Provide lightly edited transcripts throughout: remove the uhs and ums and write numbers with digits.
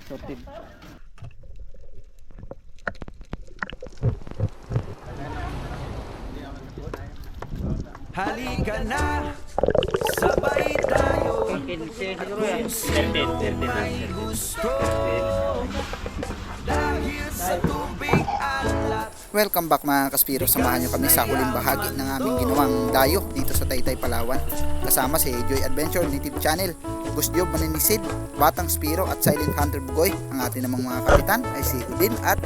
Sorted. Halika na, sabay tayo. 15 siguro yan. 13 May gusto dahil sa tubig at Welcome back mga Kaspiro, samahan nyo kami sa huling bahagi ng aming ginawang dayo dito sa Taytay, Palawan. Kasama si Joy Adventure Native Channel, Busjob Maninisid, Batang Spiro at Silent Hunter Bugoy. Ang ating namang mga kapitan ay si Udin at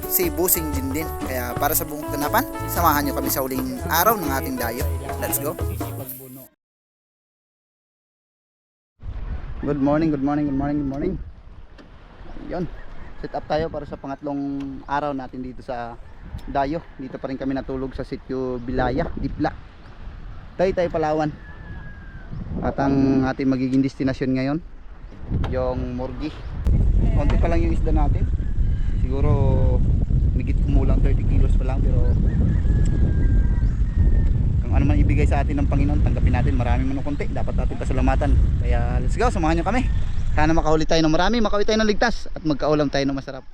si Busing din. Kaya para sa buong kanapan, samahan nyo kami sa huling araw ng ating dayo. Let's go! Good morning. Ayun, set up tayo para sa pangatlong araw natin dito sa dayo. Dito pa rin kami natulog sa sitio Bilaya, Dipla, Taytay, Palawan. At ang ating magiging destinasyon ngayon, yung Morgi. Konti pa lang yung isda natin. Siguro higit kumulang 30 kilos pa lang, pero kung ano man ibigay sa atin ng Panginoon, tanggapin natin. Marami man o konti, dapat natin pasalamatan. Kaya let's go, samahan nyo kami. Sana makahuli tayo ng marami, makauwi tayo ng ligtas, at magkaulam tayo ng masarap.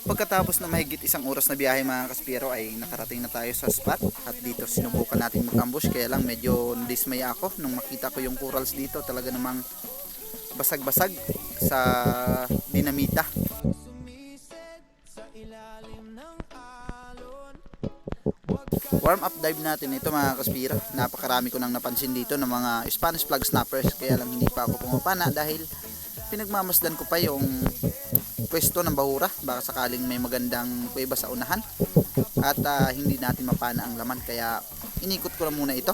Pagkatapos na mahigit isang oras na biyahe mga Kaspiro, ay nakarating na tayo sa spot. At dito sinubukan natin mag-ambush, kaya lang medyo dismaya ako nung makita ko yung corals dito. Talaga namang basag-basag sa dinamita. Warm up dive natin ito mga Kaspiro. Napakarami ko nang napansin dito ng mga Spanish flag snappers, kaya lang hindi pa ako pumapana dahil pinagmamasdan ko pa yung pwesto ng bahura, baka sakaling may magandang kuweba sa unahan at hindi natin mapana ang laman, kaya inikot ko lang muna ito.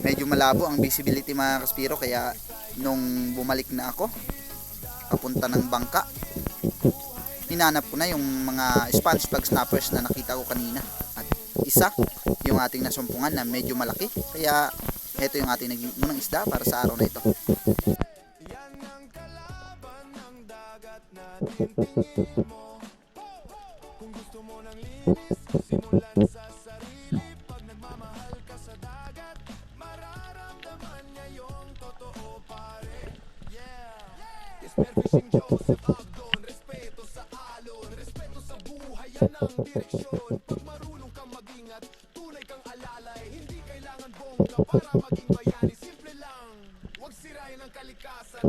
Medyo malabo ang visibility mga Kaspiro, kaya nung bumalik na ako papunta ng bangka, hinanap ko na yung mga Spanish flag snappers na nakita ko kanina, at isa yung ating nasumpungan na medyo malaki, kaya ito yung ating naging unang isda para sa araw na ito. respeto sa alon, respeto sa buhay, yan ang direksyon. Pag marunong kang mag-ingat, tunay kang alalay. Hindi kailangan bongga para maging bayani. Simple lang, huwag sirain ang kalikasan.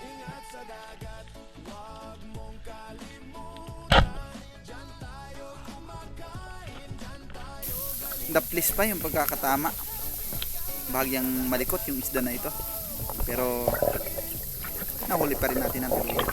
Ingat sa dagat, huwag mong kalimutan. Diyan tayo kumakain, diyan tayo galing. Daplis pa yung pagkakatama. Bahagyang malikot yung isda na ito, pero nahuli pa rin natin ang tuluyan.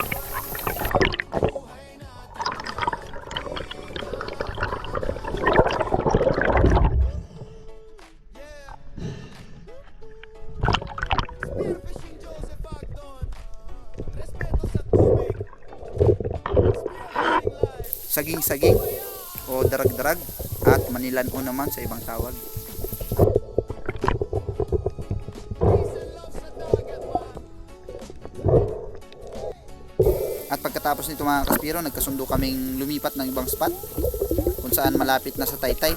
Saging-saging o darag-darag at manilan o naman sa ibang tawag. At pagkatapos nito mga Kaspiro, nagkasundo kaming lumipat ng ibang spot kung saan malapit na sa Taytay.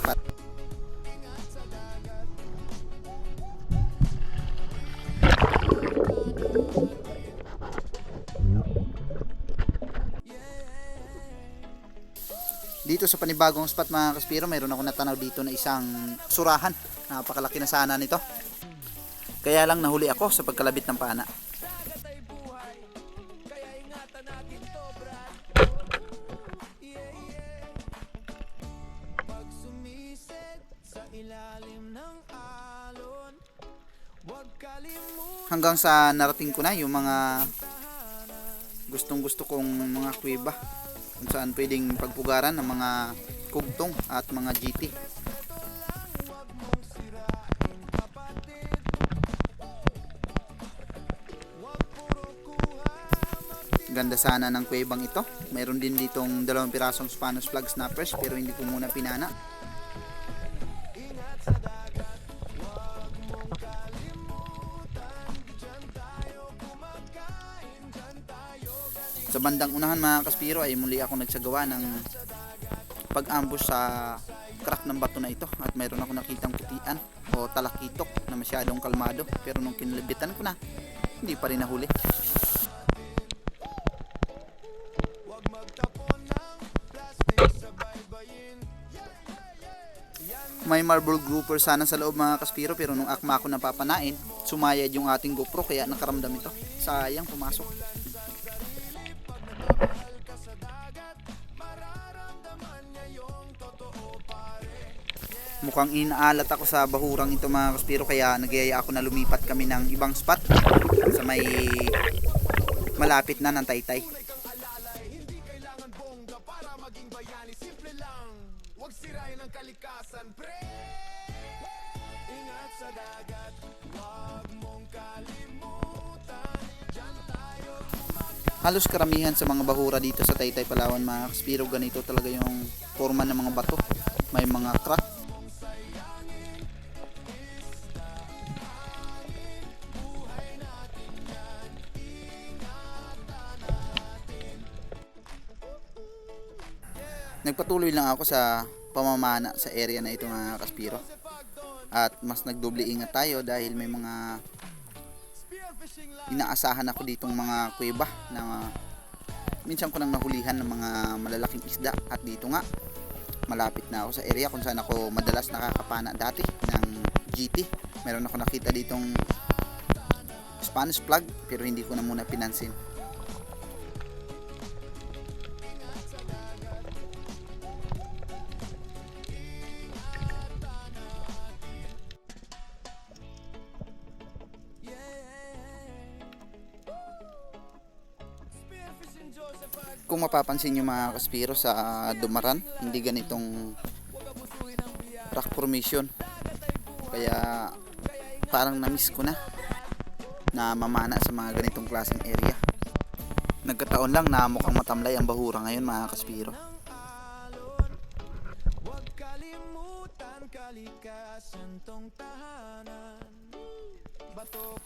Dito sa panibagong spot mga Kaspiro, mayroon ako natanaw dito na isang surahan. Napakalaki na sana nito. Kaya lang nahuli ako sa pagkalabit ng pana. Hanggang sa narating ko na yung mga gustong gusto kong mga kuweba kung saan pwedeng pagpugaran ng mga kugtong at mga GT. Ganda sana ng kuwebang ito. Mayroon din ditong 2 pirasong Spanish flag snappers pero hindi ko muna pinana. Sa bandang unahan mga kaspiro ay muli ako nagsagawa ng pag-ambush sa crack ng bato na ito at mayroon ako nakitang putian o talakitok na masyadong kalmado pero nung kinalabitan ko na hindi pa rin nahuli. May marble grouper sana sa loob mga kaspiro pero nung akma ako napapanain sumayad yung ating GoPro kaya nakaramdam ito. Sayang, pumasok. Mukhang inaalat ako sa bahurang ito mga kaspiro kaya nagyaya ako na lumipat kami ng ibang spot sa may malapit na ng Taytay. Hindi kailangan bongga para maging bayani. Simple lang, huwag sirain ang kalikasan, pre. Ingat sa dagat, huwag mong kalimutan. Diyan tayo kumakain. Halos karamihan sa mga bahura dito sa Taytay, Palawan mga kaspiro, ganito talaga yung forma ng mga bato. May mga crack. Nagpatuloy lang ako sa pamamana sa area na ito mga kaspiro. At mas nagdoble ingat tayo dahil may mga inaasahan ako ditong mga kuweba na minsan ko nang nahulihan ng mga malalaking isda. At dito nga, malapit na ako sa area kung saan ako madalas nakakapana dati ng GT. Meron ako nakita ditong Spanish flag pero hindi ko na muna pinansin. Kung mapapansin nyo mga kaspiro sa Dumaran, hindi ganitong rock formation. Kaya parang na-miss ko na mamana sa mga ganitong klaseng area. Nagkataon lang na mukhang matamlay ang bahura ngayon mga kaspiro. Huwag kalimutan kalikasan tong tahanan.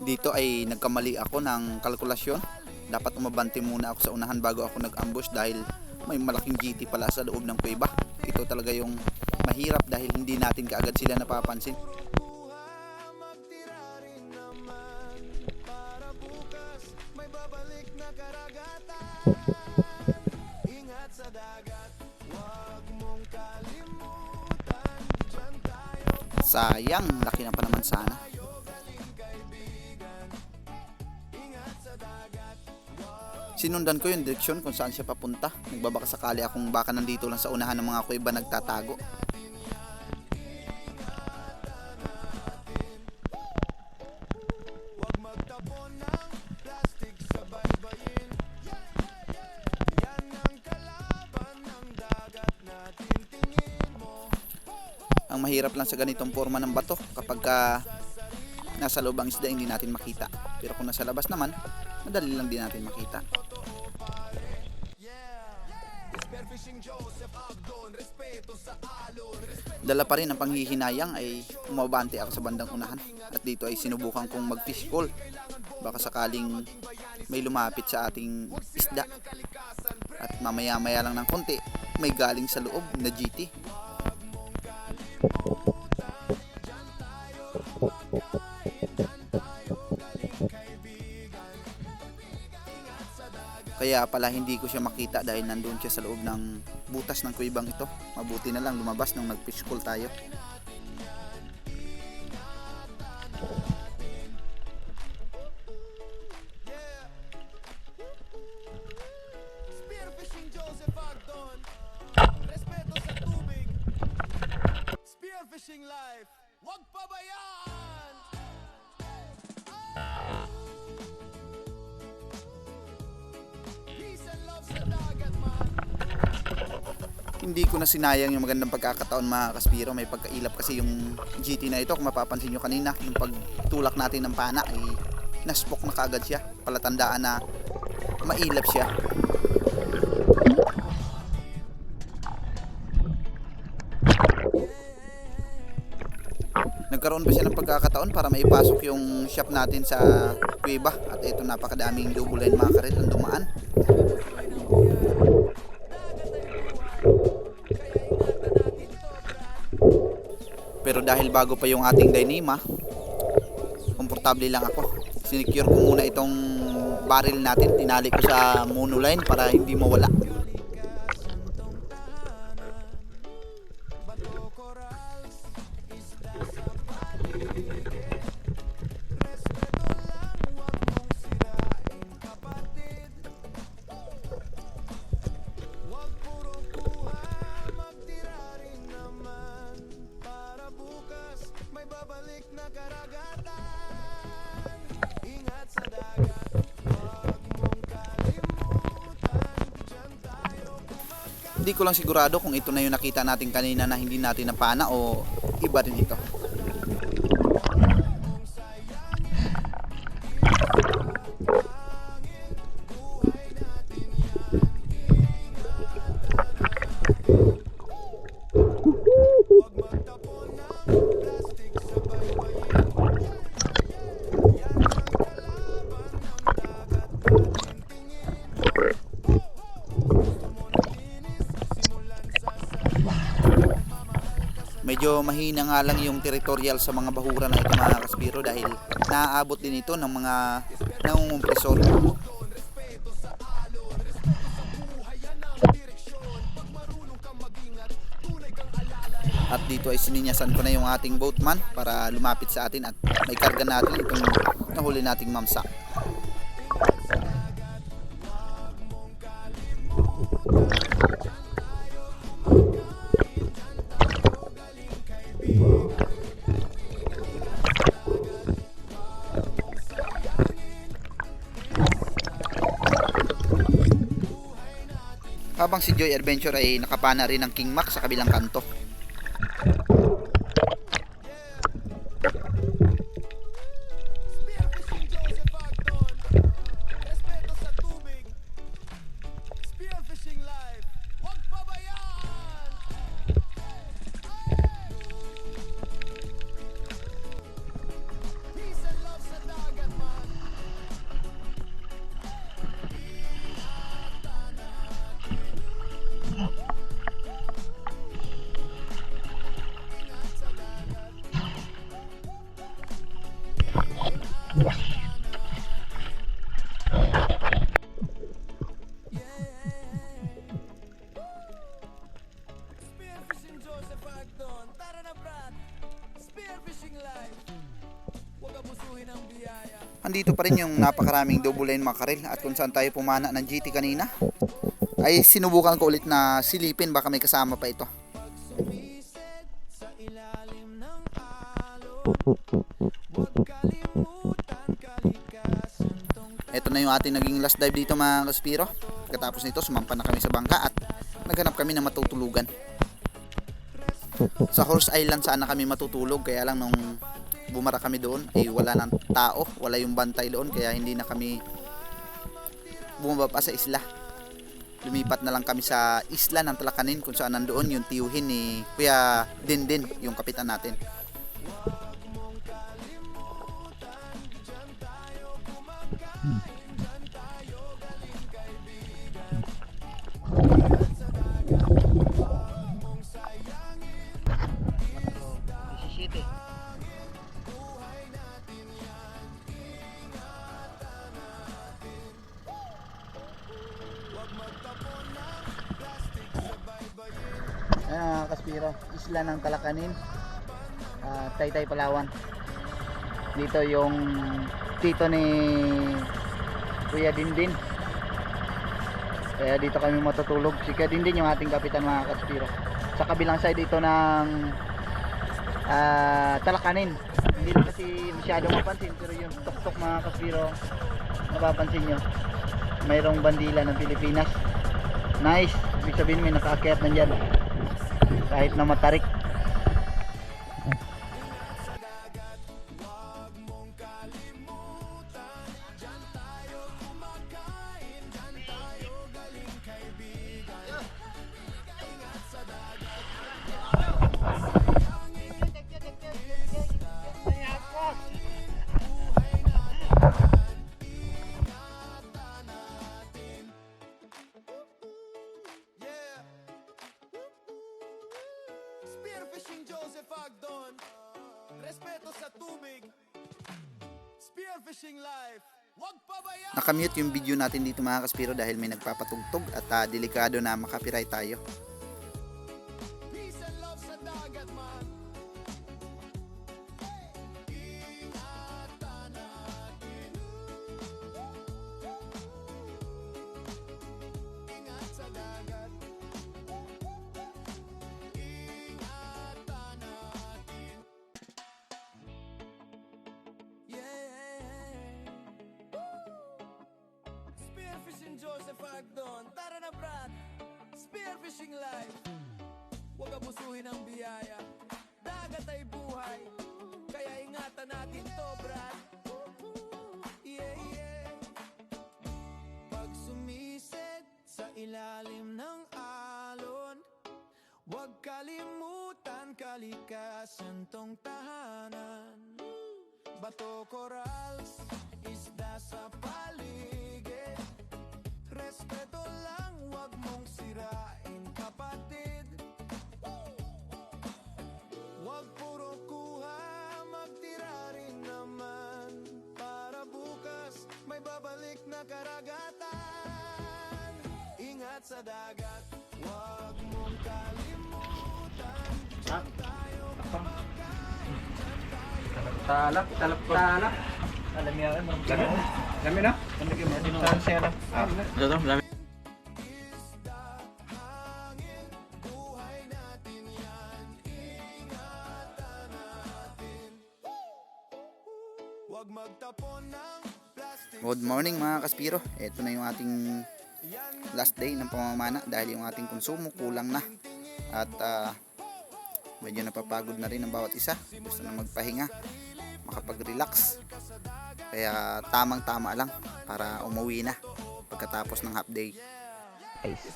Dito ay nagkamali ako ng kalkulasyon. Dapat umabante muna ako sa unahan bago ako nag-ambush dahil may malaking GT pala sa loob ng kuweba. Ito talaga yung mahirap dahil hindi natin kaagad sila napapansin. Magtira rin naman para bukas may babalik na karagatan. Ingat sa dagat, huwag mong kalimutan. Diyan tayo Sayang, laki na pa naman sana. Sinundan ko yung direksyon kung saan siya papunta. Nagbabaka sakali akong baka nandito lang sa unahan ng mga kuweba nagtatago. huwag magtapon ng plastic sa baybayin. Yan ang kalaban ng dagat natin, tingin mo. Ang mahirap lang sa ganitong forma ng bato kapag nasa loob ang isda hindi natin makita. Pero kung nasa labas naman, madali lang din natin makita. Dala pa rin ang panghihinayang ay umabante ako sa bandang unahan. At dito ay sinubukan kong mag-fish call. Baka sakaling may lumapit sa ating isda. At mamaya-maya lang ng konti, may galing sa loob na GT. Kaya pala hindi ko siya makita dahil nandun siya sa loob ng butas ng kuwebang ito. Mabuti na lang lumabas nung nag-fish call tayo. Spearfishing Joseph Agdon. Respeto sa tubig. Spearfishing life, wag pabayaan! Peace and love sa dagat man. Hindi ko na sinayang yung magandang pagkakataon mga kaspiro. May pagkailap kasi yung GT na ito. Kung mapapansin nyo kanina, yung pagtulak natin ng pana ay naspok na kaagad siya. Palatandaan na mailap siya. Nagkaroon pa siya ng pagkakataon para maipasok yung shop natin sa kuweba. At ito, napakadaming double line mackerel ang dumaan. Pero dahil bago pa yung ating Dynema, komportable lang ako. Sinecure ko muna itong barrel natin. Tinali ko sa monoline para hindi mawala. Hindi ko lang sigurado kung ito na yung nakita natin kanina na hindi natin napana o iba rin ito. Medyo mahina nga lang yung territorial sa mga bahura na ito mga kaspiro dahil naaabot din ito ng mga nangungumpresor. At dito ay sininyasan ko na yung ating boatman para lumapit sa atin at may karga natin itong nahuli nating mamsak. Habang si Joy Adventure ay nakapana rin ng King Mac sa kabilang kanto. Spearfishing Joseph Acton, respeto sa tubig. Spearfishing life, wag pabayaan! Peace and love sa dagat man. Spearfishing Joseph Acton, tara na brat! Spearfishing life, wag abusuhin ang biyaya. Andito pa rin yung napakaraming double line mackerel at kung saan tayo pumana ng GT kanina ay sinubukan ko ulit na silipin, baka may kasama pa ito. Sumisid sa ilalim ng alon, wag kalimutan kalikasan tong Ito na yung ating naging last dive dito mga kaspiro. Katapos nito sumampa na kami sa bangka at naghanap kami ng matutulugan. Sa Horse Island sana kami matutulog, kaya lang nung bumara kami doon ay wala nang tao, wala yung bantay doon, kaya hindi na kami bumaba pa sa isla. Lumipat na lang kami sa isla ng Talakanin kung saan nandoon yung tiyuhin ni Kuya Dindin, yung kapitan natin. Ayan mga kaspiro, isla ng Talakanin, Taytay, Palawan. Dito yung tito ni Kuya Dindin, kaya dito kami matutulog. Si Kuya Dindin yung ating kapitan mga kaspiro. Sa kabilang side ito ng talakanin. Hindi rin kasi masyadong mapansin, pero yung tuktok mga kaspiro, mapapansin nyo, mayroong bandila ng Pilipinas. Nice, ibig sabihin may nakaakyat na dyan kahit na matarik. Yeah. Spearfishing Joseph Agdon. Respeto sa tubig. Spearfishing life. Wag pabayaan. Nakamute yung video natin dito mga kaspiro dahil may nagpapatugtog at delikado na makapiright tayo. Peace and love sa dagat man. Ingatan natin. Ingat sa dagat. Ingatan natin. Yeah. Spearfishing Joseph Agdon. Tara na Brad. Spearfishing life. Huwag abusuhin ang biyaya. Dagat ay buhay. Kaya ingatan natin to, Brad. Yeah. Pag sumisid sa ilalim ng alon, huwag kalimutan kalikasan tong tahanan. Bato, corals, isda sa paligid. Respeto lang, huwag mong sirain, kapatid. Huwag puro kuha, magtira rin naman. Para bukas, may babalik na karagatan. Ingat sa dagat, huwag mong kalimutan. Diyan tayo kumakain, diyan tayo Talap. Alam niya rin. Lami na? Saan siya na? Ito, lami. isda, hangin, buhay natin yan. Ingatan natin. Huwag magtapon ng plastic. Good morning mga kaspiro. Ito na yung ating last day ng pamamana dahil yung ating konsumo kulang na. At medyo napapagod na rin ang bawat isa. Gusto na magpahinga, makapag-relax. Kaya tamang-tama lang para umuwi na pagkatapos ng half day. Guys,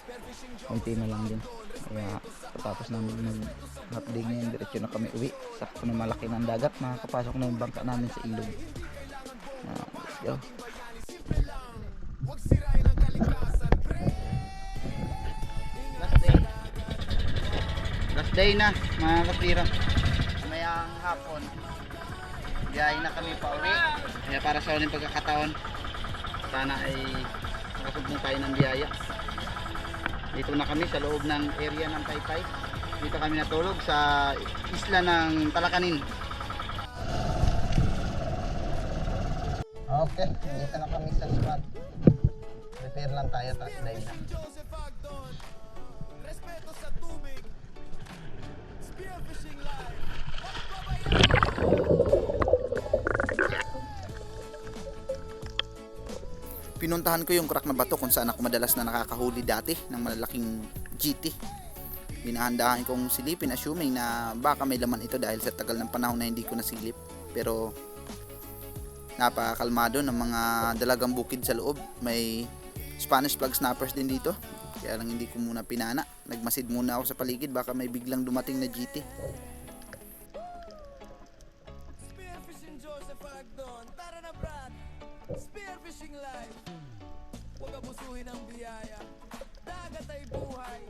konti na lang din. Kaya pagkatapos namin ng half day ngayon, diretso na kami uwi. Sakto na malaki ng dagat, makakapasok na yung bangka namin sa ilog. Let's go. Huwag sirain ang kalikasan, pre. Last day. Last day na mga kapira. Mamayang hapon. Biyahe na kami pa uwi. Kaya para sa uling pagkakataon, sana ay makasubong tayo ng biyaya. Dito na kami sa loob ng area ng Taytay. Dito kami natulog sa isla ng Talakanin. Okay, dito na kami sa spot. Prepare lang tayo, tapos day na. Joseph Agdon. Respeto sa tubig. Spearfishing life. Huwag pabayaan. Pinuntahan ko yung crack na bato kung saan ako madalas na nakakahuli dati ng malalaking GT. Binahandahan kong silipin assuming na baka may laman ito dahil sa tagal ng panahon na hindi ko nasilip. Pero napakalmado ng mga dalagang bukid sa loob. May Spanish flag snappers din dito. Kaya lang hindi ko muna pinana. Nagmasid muna ako sa paligid, baka may biglang dumating na GT. Spearfishing Joseph Agdon. Tara na Brad. Spearfishing life. Huwag abusuhin ang biyaya. Dagat ay buhay.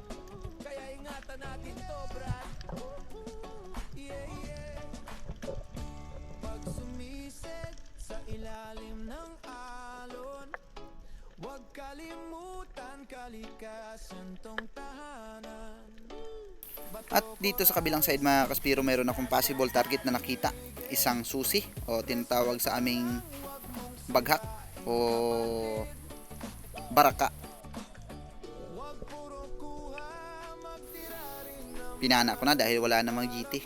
Kaya ingatan natin to, Brad. Yeah. Pag sumisid sa ilalim ng alon, huwag kalimutan kalikasan tong tahanan. At dito sa kabilang side mga kaspiro, mayroon akong possible target na nakita. Isang susi o tinatawag sa aming baghak o baraka. Pinana ko na dahil wala namang GT.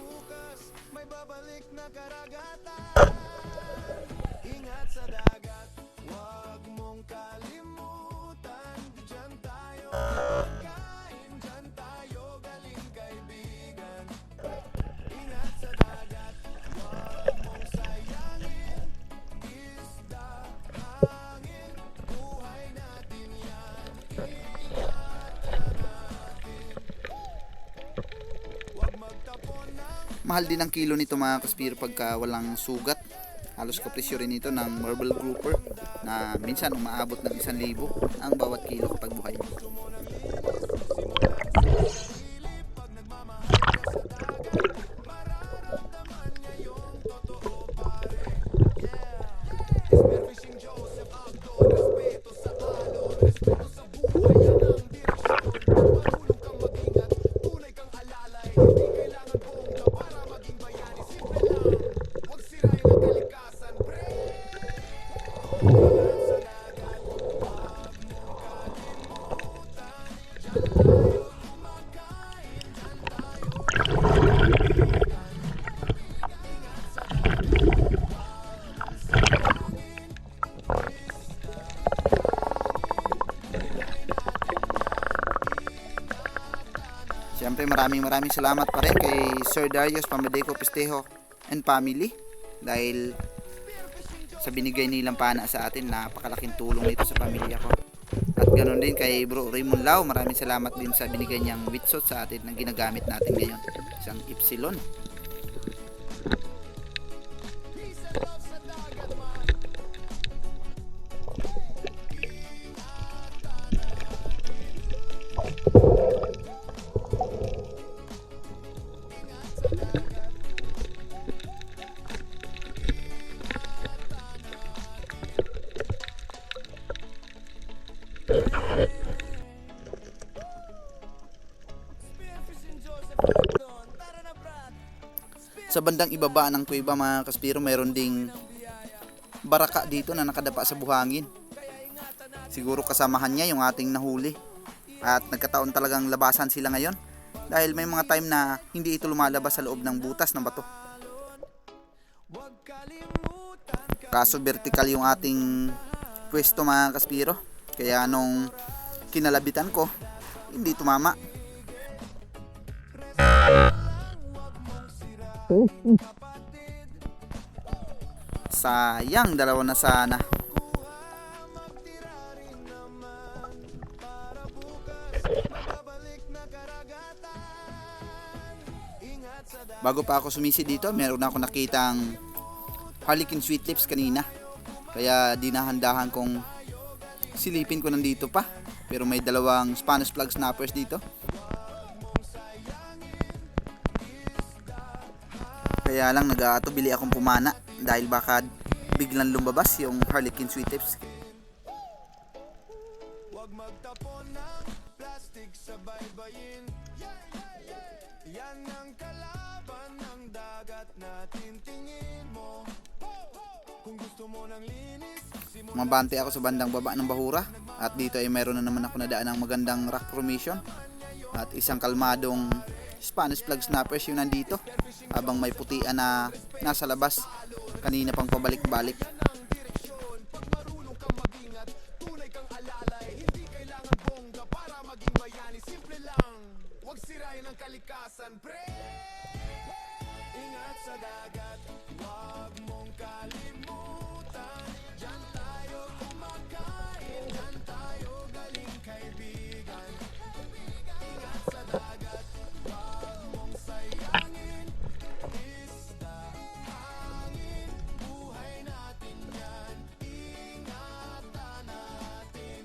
Mahal din ang kilo nito mga kaspiro pagka walang sugat. Halos kapresyo rin ito ng marble grouper na minsan umaabot ng 1,000 ang bawat kilo kapag buhay. Siyempre maraming salamat pa rin kay Sir Darius Pamadeco Pestejo and family dahil sa binigay nilang pana sa atin, napakalaking tulong nito sa pamilya ko. At ganoon din kay Bro Raymond Lau, maraming salamat din sa binigay niyang witsot sa atin na ginagamit natin ngayon, isang Epsilon. Sa bandang ibaba ng kuweba mga kaspiro, mayroon ding baraka dito na nakadapa sa buhangin. Siguro kasamahan niya yung ating nahuli. At nagkataon talagang labasan sila ngayon dahil may mga time na hindi ito lumalabas sa loob ng butas ng bato. Kaso vertical yung ating pwesto mga kaspiro, kaya nung kinalabitan ko, hindi tumama. Sayang, dalawa na sana. Bago pa ako sumisi dito, meron ako nakitang Harlequin Sweet Lips kanina. Kaya dinahandahan kong silipin ko nandito pa. Pero may dalawang Spanish plug snappers dito. Kaya lang nag-aatubili akong pumana dahil baka biglang lumabas yung Harlequin Sweet Lips. Huwag magtapon ng plastic sa baybayin. Yan ang kalaban ng dagat natin, tingin mo. Kung gusto mo ng linis, Mabante ako sa bandang baba ng Bahura. At dito ay mayroon na naman ako nadaan ng magandang rock formation. At isang kalmadong Spanish plug snappers yung nandito. Habang may putian na nasa labas. Kanina pang pabalik-balik. pag marunong kang mag-ingat, tunay kang alalay. Hindi kailangan bongga para maging bayani. Simple lang, huwag sirain ang kalikasan, pre. Ingat sa dagat, huwag mong kalimutan. Diyan tayo kumakain, diyan tayo galing, kaibigan. Ingat sa dagat, huwag mong sayangin. Isda, hangin, buhay natin yan. Ingatan natin.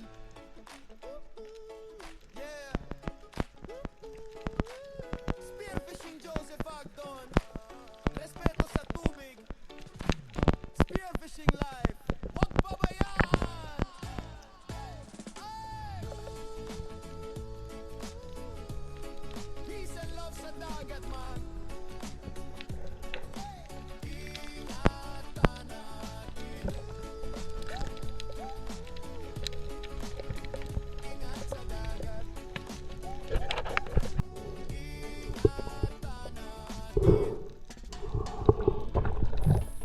Yeah. Spearfishing Joseph Agdon. Respeto sa tubig. Spearfishing life. Huwag pabayaan. Peace and love sa dagat, man. Ingatan natin. Ingat sa dagat.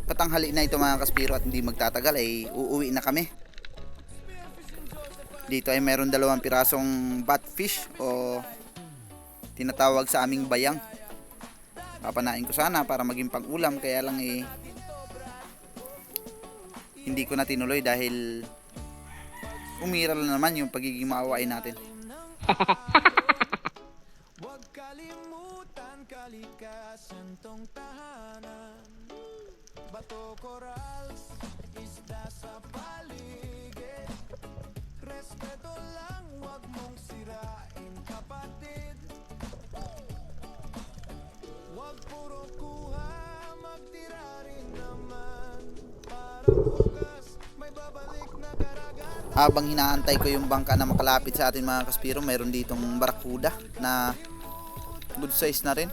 Patanghali na ito mga kaspiro at hindi magtatagal ay uuwi na kami. Dito ay mayroon 2 pirasong batfish o tinatawag sa aming bayang. Papanain ko sana para maging pang-ulam, kaya lang hindi ko na tinuloy dahil umiral na naman yung pagiging maawain natin. kalimutan, kalikasan tong tahanan. Bato, coral, isda sa paligid. Respeto lang, wag mong sirain, kapatid. Wag puro kuha, magtira rin naman. Para bukas, may babalik na karagatan. Habang hinaantay ko yung bangka na makalapit sa atin mga kaspiro, mayroon ditong barakuda na good size na rin.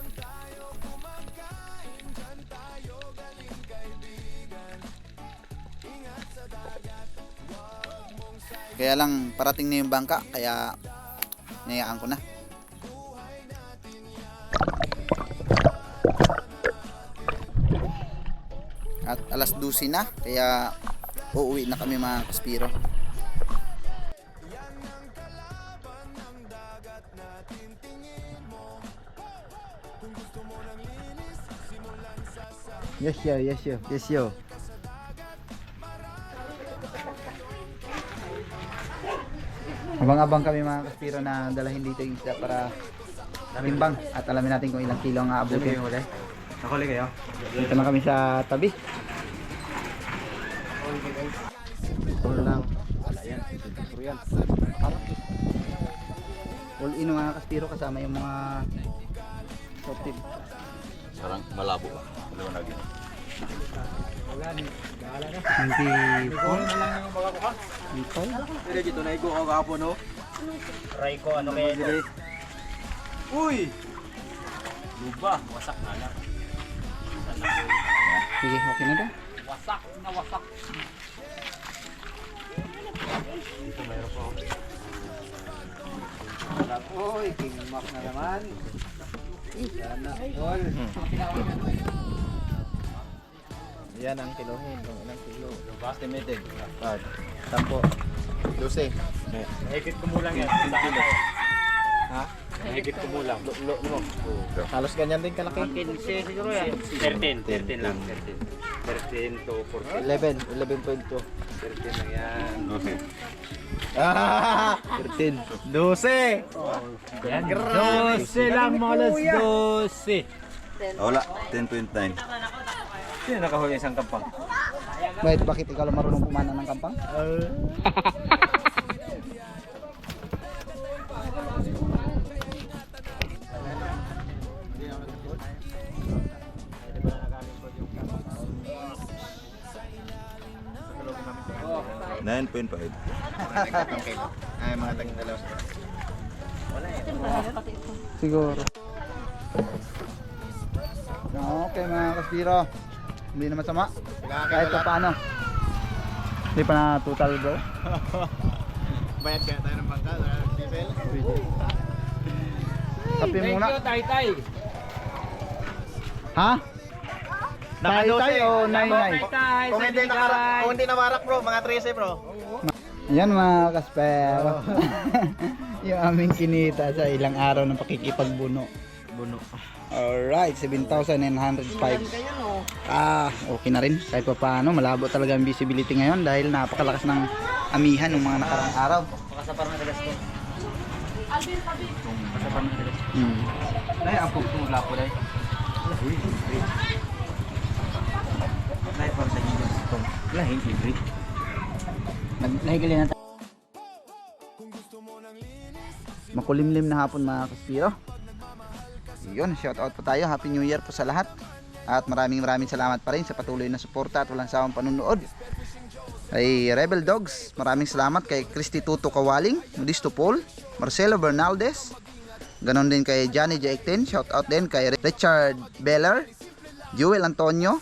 Kaya lang parating na yung bangka, kaya nayaan ko na. At alas 12 na, kaya uuwi na kami mga kaspiro. Yes yo, yes yo, yes yo. Abang-abang kami mga kaspiro na dalahin dito yung isda para timbang at alamin natin kung ilang kilo ang aabutin. Nakuli kayo? Dito na kami sa tabi. All lang. Ayan, yan. All in mga kaspiro kasama yung mga softip. Parang malabo ba? Maliwanag yun. Hindi po. na lang yung baga ko ka. Dito. Pero dito na igo ako kapo no? Try ko ano kaya ito? Uy! Luba, wasak na lang. Sige, okay na daw. Wasak na wasak. Dito mayroon po. Uy, king mark na naman. Sana all. Yan ang kilohin, kung ilang kilo. Luba estimated. Tampo. 12. Mahigit kumulang yan. 10 kilo. Ha? Mahigit kumulang. Lo. Halos ganyan din kalaki. 15 siguro yan. 13 lang. 13 to 14. 11.2. 13 lang yan. Okay. 13. 12! Yan, 12 lang mga alas 12. Wala, 10.9. Sino nakahuli isang kampang? Wait, bakit ikaw lang marunong pumana ng kampang? Nine 9.5. Ay, mga taging dalawa. Siguro. Okay mga kaspiro. Hindi na masama. Kahit pa paano. Hindi pa na total bro. Bayad kaya tayo ng bangka, diesel. Kape muna. Tay. Ha? Tay o nay-nay? Kung hindi namarak bro, mga 13 bro. Yan mga kaspero. Yung aming kinita sa ilang araw ng pakikipagbuno. Alright, 7,905. Okay na rin. Kahit pa paano, malabo talaga ang visibility ngayon dahil napakalakas ng amihan ng mga nakarang araw. Pakasapar na dagas ko. Pakasapar na dagas. Dahil ang pagtula po dahil. Dahil para sa inyo ito. Lahing libre. Nahigali na tayo. Makulimlim na hapon mga kaspiro. Yun, shout out po tayo. Happy New Year po sa lahat. At maraming salamat pa rin sa patuloy na suporta at walang sawang panunood. Kay Rebel Dogs, maraming salamat. Kay Christy Tuto Kawaling, Modisto Paul, Marcelo Bernaldez. Ganon din kay Johnny J18. Shout out din kay Richard Beller, Joel Antonio,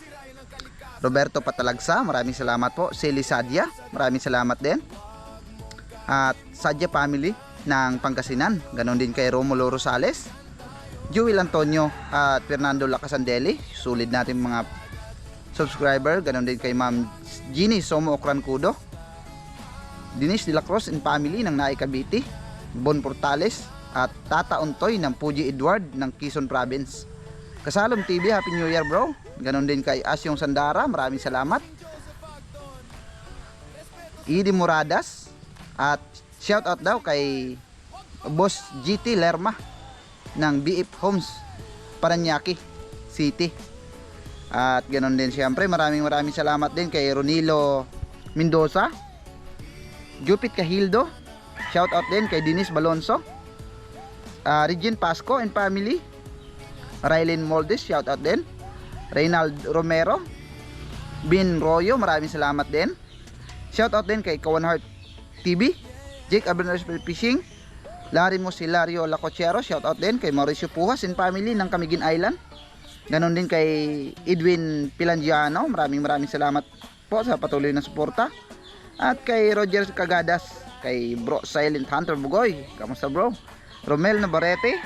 Roberto Patalagsa, maraming salamat po. Sally Sadia, maraming salamat din. At Sadia Family ng Pangasinan, ganon din kay Romulo Rosales, Joel Antonio at Fernando Lacasandeli, sulit natin mga subscriber. Ganon din kay Ma'am Ginny Somo Ocrancudo, Denise de la Cruz and family ng Naay Cavite, Bon Portales at Tata Untoy ng Puji Edward ng Quezon Province. Kasalom TV, Happy New Year bro. Ganon din kay Asyong Sandara, maraming salamat. Idi Muradas at shout out daw kay Boss GT Lerma. ng BF Homes Paranaque City. At ganoon din siyempre, maraming salamat din kay Ronilo Mendoza, Jupit Cahildo, shout out din kay Denise Balonso, Regine Pasco and family, Rylin Moldes, shout out din, Reynald Romero, Bin Royo, maraming salamat din. Shout out din kay Kawan Heart TV, Jake Aberners Fishing, Larry Mosilario Lacochero, shout out din kay Mauricio Pujas and family ng Camiguin Island. Ganon din kay Edwin Pilangiano, maraming salamat po sa patuloy na suporta. At kay Roger Cagadas, kay Bro Silent Hunter Bugoy, kamusta bro? Romel Navarrete,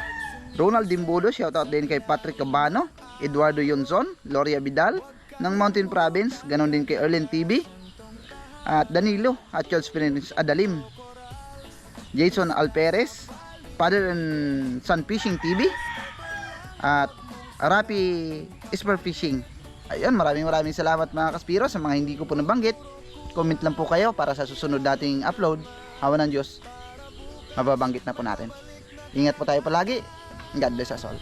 Ronald Dimbudo, shout out din kay Patrick Cabano, Eduardo Yonzon, Gloria Vidal ng Mountain Province, ganon din kay Erlen TV, at Danilo at Charles Prince Adalim, Jason Alperes, Father and Son Fishing TV, at Rapi Isper Fishing. Ayun, maraming salamat mga kaspiro. Sa mga hindi ko po nabanggit, comment lang po kayo para sa susunod nating upload. Hawa ng Diyos, mababanggit na po natin. Ingat po tayo palagi. God bless us all.